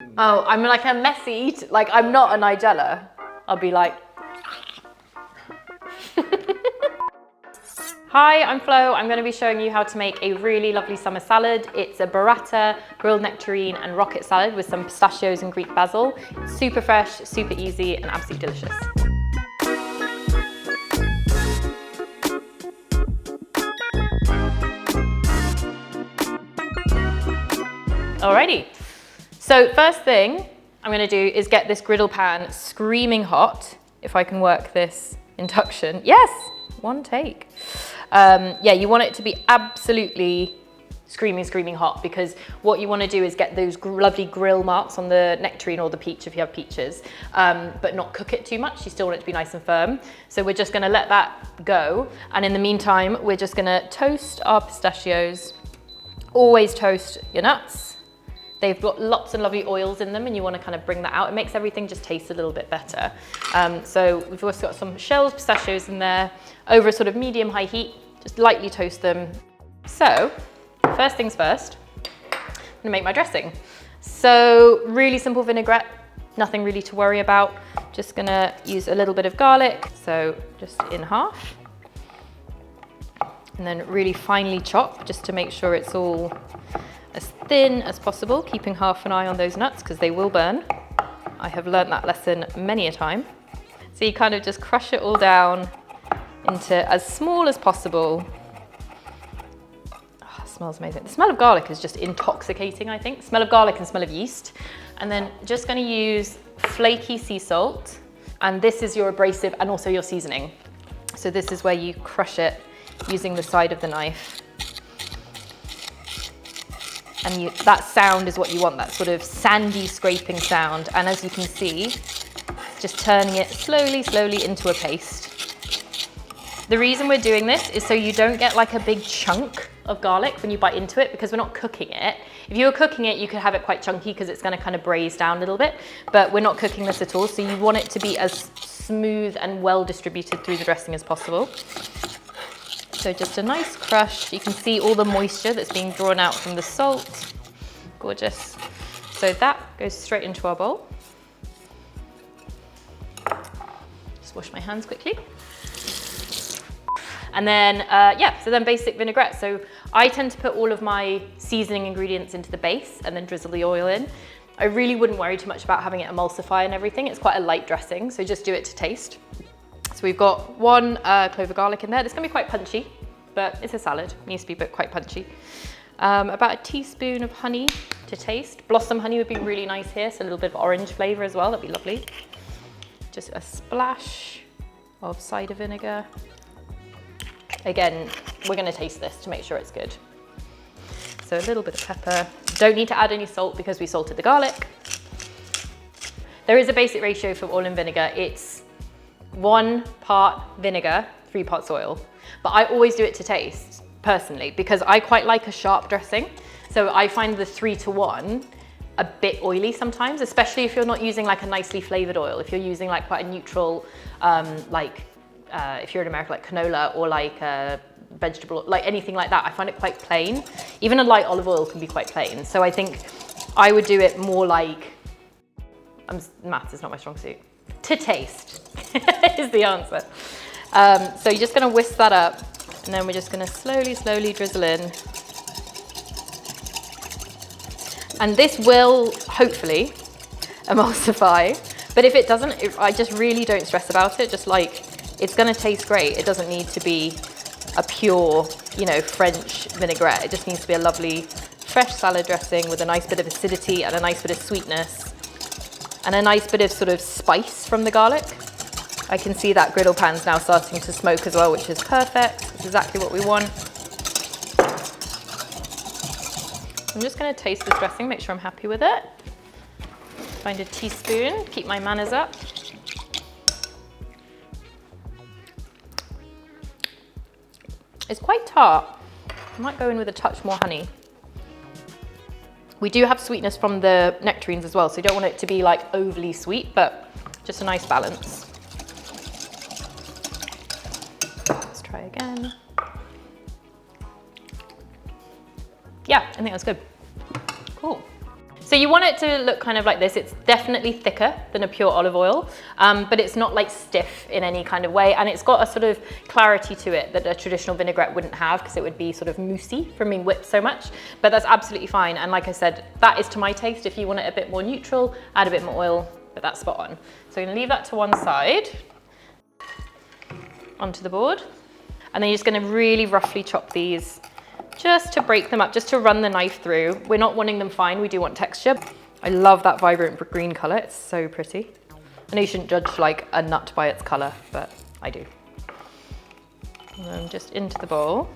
Oh, I'm like a messy eater. Like, I'm not a Nigella. I'll be like... Hi, I'm Flo. I'm going to be showing you how to make a really lovely summer salad. It's a burrata, grilled nectarine and rocket salad with some pistachios and Greek basil. It's super fresh, super easy and absolutely delicious. Alrighty. So first thing I'm going to do is get this griddle pan screaming hot. If I can work this induction. Yes, one take. Yeah, you want it to be absolutely screaming hot, because what you want to do is get those lovely grill marks on the nectarine or the peach if you have peaches, but not cook it too much. You still want it to be nice and firm. So we're just going to let that go. And in the meantime, we're just going to toast our pistachios. Always toast your nuts. They've got lots of lovely oils in them and you want to kind of bring that out. It makes everything just taste a little bit better. So we've also got some shelled pistachios in there over a sort of medium-high heat. Just lightly toast them. So first things first, I'm gonna make my dressing. So really simple vinaigrette, nothing really to worry about. Just gonna use a little bit of garlic, so just in half. And then really finely chop, just to make sure it's all as thin as possible, keeping half an eye on those nuts because they will burn. I have learned that lesson many a time. So you kind of just crush it all down into as small as possible. Oh, it smells amazing. The smell of garlic is just intoxicating, I think. Smell of garlic and smell of yeast. And then just going to use flaky sea salt. And this is your abrasive and also your seasoning. So this is where you crush it using the side of the knife. And that sound is what you want, that sort of sandy scraping sound. And as you can see, just turning it slowly into a paste. The reason we're doing this is so you don't get like a big chunk of garlic when you bite into it, because we're not cooking it. If you were cooking it, you could have it quite chunky because it's going to kind of braise down a little bit, but we're not cooking this at all. So you want it to be as smooth and well distributed through the dressing as possible. So just a nice crush. You can see all the moisture that's being drawn out from the salt. Gorgeous. So that goes straight into our bowl. Just wash my hands quickly. And then, yeah, so then basic vinaigrette. So I tend to put all of my seasoning ingredients into the base and then drizzle the oil in. I really wouldn't worry too much about having it emulsify and everything. It's quite a light dressing, so just do it to taste. So we've got one clove of garlic in there. It's gonna be quite punchy, but it's a salad. It needs to be quite punchy. About a teaspoon of honey to taste. Blossom honey would be really nice here, so a little bit of orange flavor as well, that'd be lovely. Just a splash of cider vinegar. Again, we're gonna taste this to make sure it's good. So a little bit of pepper. Don't need to add any salt because we salted the garlic. There is a basic ratio for oil and vinegar. It's 1 part vinegar, 3 parts oil. But I always do it to taste, personally, because I quite like a sharp dressing. So I find the 3 to 1 a bit oily sometimes, especially if you're not using like a nicely flavored oil. If you're using like quite a neutral, if you're in America, like canola or like vegetable, like anything like that, I find it quite plain. Even a light olive oil can be quite plain. So I think I would do it more like, maths is not my strong suit. To taste is the answer. So you're just gonna whisk that up and then we're just gonna slowly drizzle in. And this will hopefully emulsify, but if it doesn't, I just really don't stress about it. Just like, it's gonna taste great. It doesn't need to be a pure, you know, French vinaigrette. It just needs to be a lovely fresh salad dressing with a nice bit of acidity and a nice bit of sweetness and a nice bit of sort of spice from the garlic. I can see that griddle pan's now starting to smoke as well, which is perfect. It's exactly what we want. I'm just gonna taste this dressing, make sure I'm happy with it. Find a teaspoon, keep my manners up. It's quite tart. I might go in with a touch more honey. We do have sweetness from the nectarines as well, so you don't want it to be like overly sweet, but just a nice balance. Let's try again. Yeah, I think that's good. Cool. So you want it to look kind of like this. It's definitely thicker than a pure olive oil, but it's not like stiff in any kind of way. And it's got a sort of clarity to it that a traditional vinaigrette wouldn't have, because it would be sort of moussey from being whipped so much, but that's absolutely fine. And like I said, that is to my taste. If you want it a bit more neutral, add a bit more oil, but that's spot on. So I'm gonna leave that to one side, onto the board. And then you're just gonna really roughly chop these just to break them up, just to run the knife through. We're not wanting them fine, we do want texture. I love that vibrant green color, it's so pretty. I know you shouldn't judge like a nut by its color, but I do. And then just into the bowl.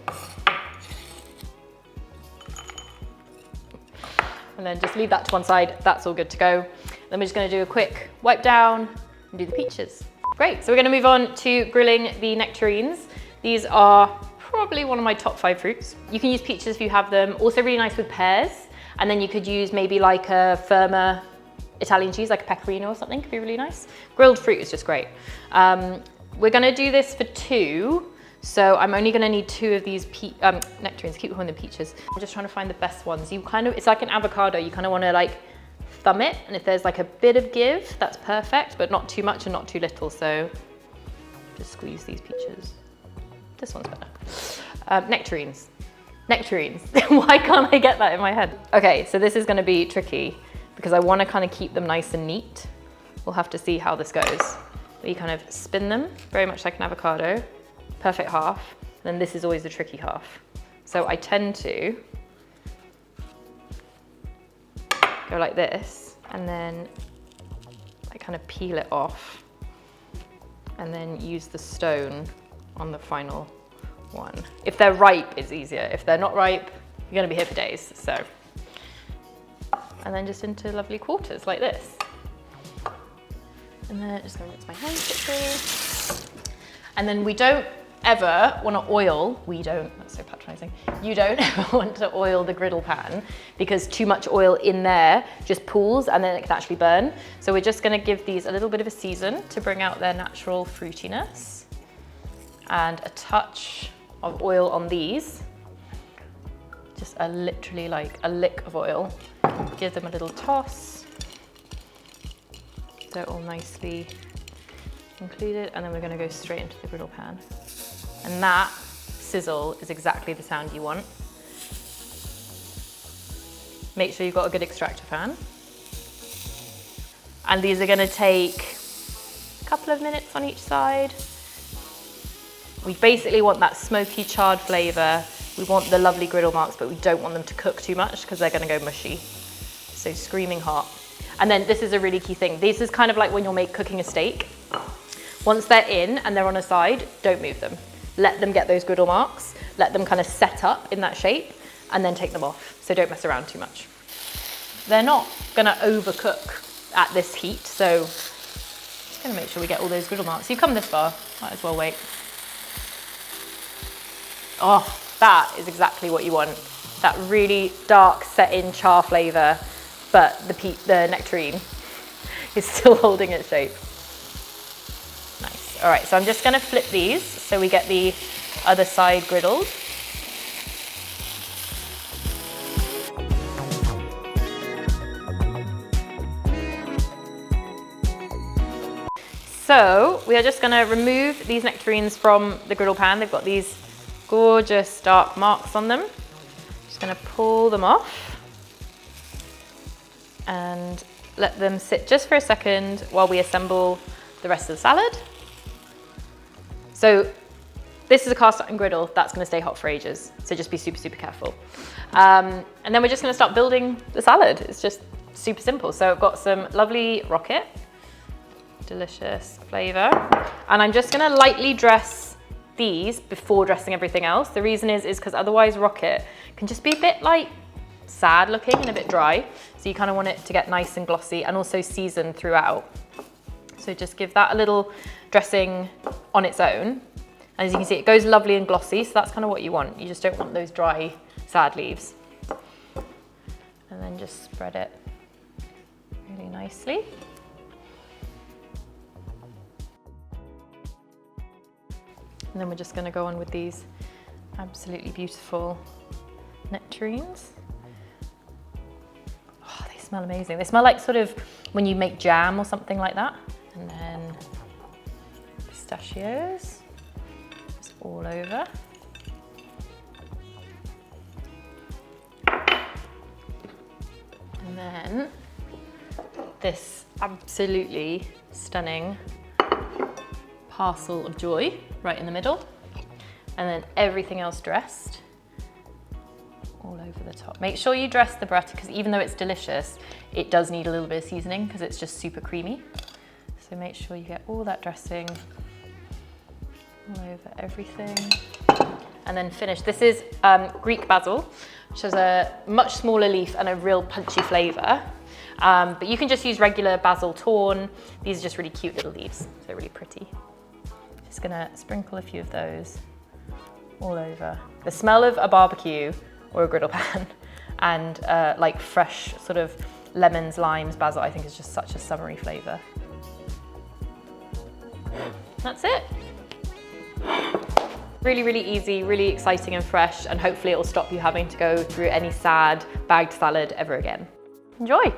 And then just leave that to one side, that's all good to go. Then we're just gonna do a quick wipe down and do the peaches. Great, so we're gonna move on to grilling the nectarines. These are probably one of my top 5 fruits. You can use peaches if you have them. Also really nice with pears. And then you could use maybe like a firmer Italian cheese, like a pecorino or something, could be really nice. Grilled fruit is just great. We're gonna do this for 2. So I'm only gonna need 2 of these nectarines, keep calling them peaches. I'm just trying to find the best ones. It's like an avocado, you kind of wanna like thumb it, and if there's like a bit of give, that's perfect, but not too much and not too little. So just squeeze these peaches. This one's better. Nectarines. Nectarines. Why can't I get that in my head? Okay, so this is gonna be tricky because I wanna kind of keep them nice and neat. We'll have to see how this goes. But you kind of spin them, very much like an avocado. Perfect half. And then this is always the tricky half. So I tend to go like this, and then I kind of peel it off and then use the stone on the final one. If they're ripe, it's easier. If they're not ripe, you're gonna be here for days, so. And then just into lovely quarters like this. And then just gonna rinse my hands quickly. And then we don't ever want to oil, that's so patronizing. You don't ever want to oil the griddle pan because too much oil in there just pools and then it can actually burn. So we're just gonna give these a little bit of a season to bring out their natural fruitiness. And a touch of oil on these. Just literally like a lick of oil. Give them a little toss. They're all nicely included, and then we're gonna go straight into the griddle pan. And that sizzle is exactly the sound you want. Make sure you've got a good extractor fan. And these are gonna take a couple of minutes on each side. We basically want that smoky, charred flavor. We want the lovely griddle marks, but we don't want them to cook too much because they're gonna go mushy. So screaming hot. And then this is a really key thing. This is kind of like when you're cooking a steak. Once they're in and they're on a side, don't move them. Let them get those griddle marks, let them kind of set up in that shape, and then take them off. So don't mess around too much. They're not gonna overcook at this heat, so just gonna make sure we get all those griddle marks. You've come this far, might as well wait. Oh, that is exactly what you want. That really dark set-in char flavor, but the nectarine is still holding its shape. Nice. All right, so I'm just gonna flip these so we get the other side griddled. So we are just gonna remove these nectarines from the griddle pan. They've got these gorgeous dark marks on them. Just gonna pull them off and let them sit just for a second while we assemble the rest of the salad. So this is a cast iron griddle, that's gonna stay hot for ages. So just be super, super careful. And then we're just gonna start building the salad. It's just super simple. So I've got some lovely rocket, delicious flavor. And I'm just gonna lightly dress these before dressing everything else. The reason is because otherwise rocket can just be a bit like sad looking and a bit dry. So you kind of want it to get nice and glossy and also seasoned throughout. So just give that a little dressing on its own. And as you can see, it goes lovely and glossy. So that's kind of what you want. You just don't want those dry, sad leaves. And then just spread it really nicely. And then we're just going to go on with these absolutely beautiful nectarines. Oh, they smell amazing. They smell like sort of when you make jam or something like that. And then pistachios, just all over. And then this absolutely stunning parcel of joy right in the middle. And then everything else dressed all over the top. Make sure you dress the burrata because even though it's delicious, it does need a little bit of seasoning because it's just super creamy. So make sure you get all that dressing all over everything. And then finish. This is Greek basil, which has a much smaller leaf and a real punchy flavour. But you can just use regular basil torn. These are just really cute little leaves, so really pretty. Just gonna sprinkle a few of those all over. The smell of a barbecue or a griddle pan and like fresh sort of lemons, limes, basil, I think is just such a summery flavour. That's it. Really, really easy, really exciting and fresh, and hopefully it will stop you having to go through any sad bagged salad ever again. Enjoy!